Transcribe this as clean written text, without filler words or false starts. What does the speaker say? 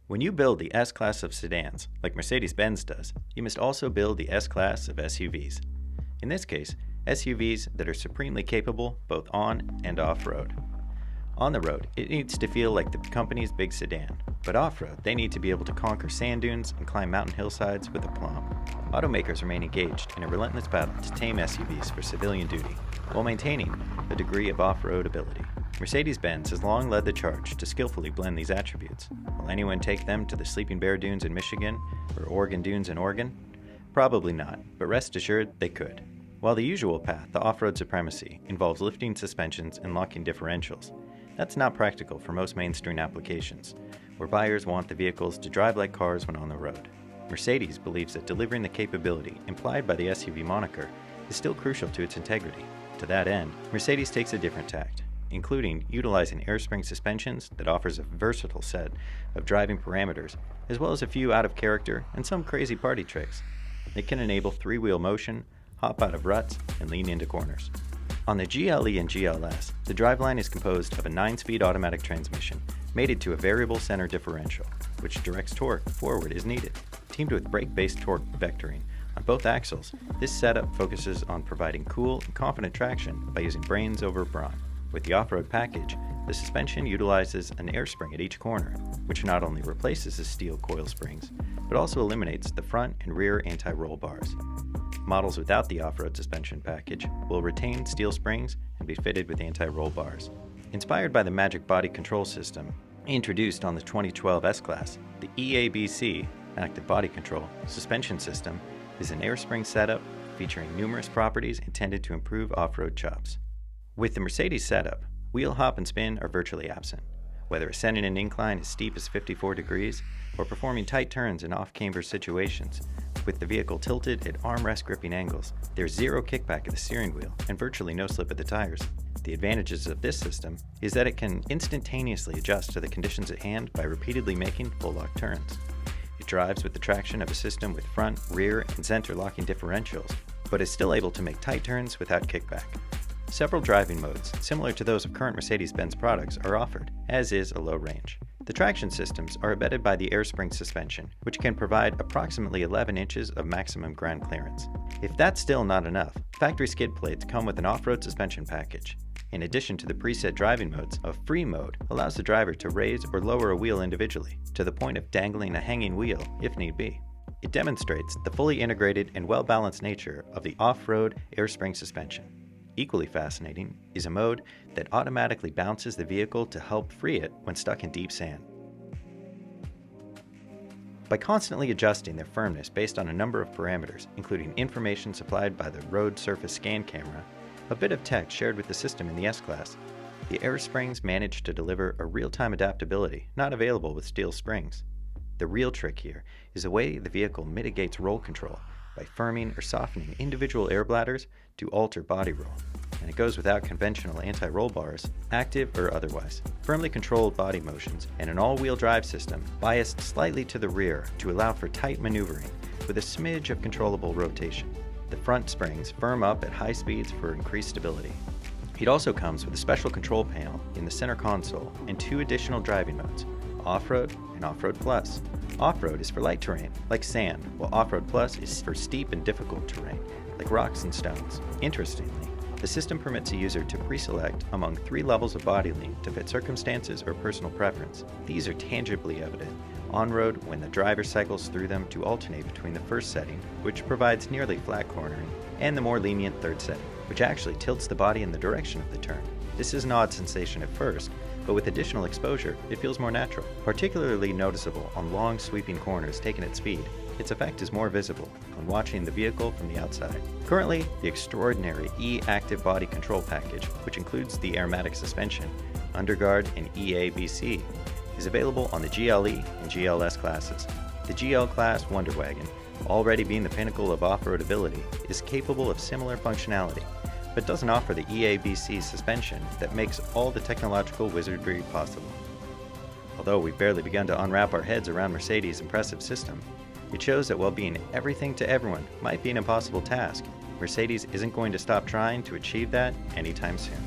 When you build the S-Class of sedans, like Mercedes-Benz does, you must also build the S-Class of SUVs. In this case, SUVs that are supremely capable both on and off-road. On the road, it needs to feel like the company's big sedan, but off-road, they need to be able to conquer sand dunes and climb mountain hillsides with aplomb. Automakers remain engaged in a relentless battle to tame SUVs for civilian duty, while maintaining a degree of off-road ability. Mercedes-Benz has long led the charge to skillfully blend these attributes. Will anyone take them to the Sleeping Bear Dunes in Michigan or Oregon Dunes in Oregon? Probably not, but rest assured they could. While the usual path to off-road supremacy involves lifting suspensions and locking differentials, that's not practical for most mainstream applications, where buyers want the vehicles to drive like cars when on the road. Mercedes believes that delivering the capability implied by the SUV moniker is still crucial to its integrity. To that end, Mercedes takes a different tact, including utilizing air spring suspensions that offers a versatile set of driving parameters, as well as a few out-of-character and some crazy party tricks. It can enable three-wheel motion, hop out of ruts, and lean into corners. On the GLE and GLS, the driveline is composed of a 9-speed automatic transmission mated to a variable center differential, which directs torque forward as needed. Teamed with brake-based torque vectoring on both axles, this setup focuses on providing cool and confident traction by using brains over brawn. With the off-road package, the suspension utilizes an air spring at each corner, which not only replaces the steel coil springs, but also eliminates the front and rear anti-roll bars. Models without the off-road suspension package will retain steel springs and be fitted with anti-roll bars. Inspired by the Magic Body Control System introduced on the 2012 S-Class, the EABC, Active Body Control, suspension system is an air spring setup featuring numerous properties intended to improve off-road chops. With the Mercedes setup, wheel hop and spin are virtually absent. Whether ascending an incline as steep as 54 degrees or performing tight turns in off-camber situations, with the vehicle tilted at armrest gripping angles, there's zero kickback at the steering wheel and virtually no slip at the tires. The advantages of this system is that it can instantaneously adjust to the conditions at hand by repeatedly making full-lock turns. It drives with the traction of a system with front, rear, and center locking differentials, but is still able to make tight turns without kickback. Several driving modes, similar to those of current Mercedes-Benz products, are offered, as is a low range. The traction systems are abetted by the air spring suspension, which can provide approximately 11 inches of maximum ground clearance. If that's still not enough, factory skid plates come with an off-road suspension package. In addition to the preset driving modes, a free mode allows the driver to raise or lower a wheel individually, to the point of dangling a hanging wheel if need be. It demonstrates the fully integrated and well-balanced nature of the off-road air spring suspension. Equally fascinating is a mode that automatically bounces the vehicle to help free it when stuck in deep sand. By constantly adjusting their firmness based on a number of parameters, including information supplied by the road surface scan camera, a bit of tech shared with the system in the S-Class, the air springs manage to deliver a real-time adaptability not available with steel springs. The real trick here is the way the vehicle mitigates roll control by firming or softening individual air bladders to alter body roll. And it goes without conventional anti-roll bars, active or otherwise. Firmly controlled body motions and an all-wheel drive system biased slightly to the rear to allow for tight maneuvering with a smidge of controllable rotation. The front springs firm up at high speeds for increased stability. It also comes with a special control panel in the center console and 2 additional driving modes, Off-Road and Off-Road Plus. Off-road is for light terrain, like sand, while Off-Road Plus is for steep and difficult terrain, like rocks and stones. Interestingly, the system permits a user to pre-select among 3 levels of body lean to fit circumstances or personal preference. These are tangibly evident on-road when the driver cycles through them to alternate between the first setting, which provides nearly flat cornering, and the more lenient third setting, which actually tilts the body in the direction of the turn. This is an odd sensation at first, but with additional exposure, it feels more natural. Particularly noticeable on long sweeping corners taken at speed, its effect is more visible when watching the vehicle from the outside. Currently, the extraordinary E-Active Body Control package, which includes the airmatic suspension, underguard, and EABC, is available on the GLE and GLS classes. The GL class Wonder Wagon, already being the pinnacle of off-road ability, is capable of similar functionality, but doesn't offer the EABC suspension that makes all the technological wizardry possible. Although we've barely begun to unwrap our heads around Mercedes' impressive system, it shows that while being everything to everyone might be an impossible task, Mercedes isn't going to stop trying to achieve that anytime soon.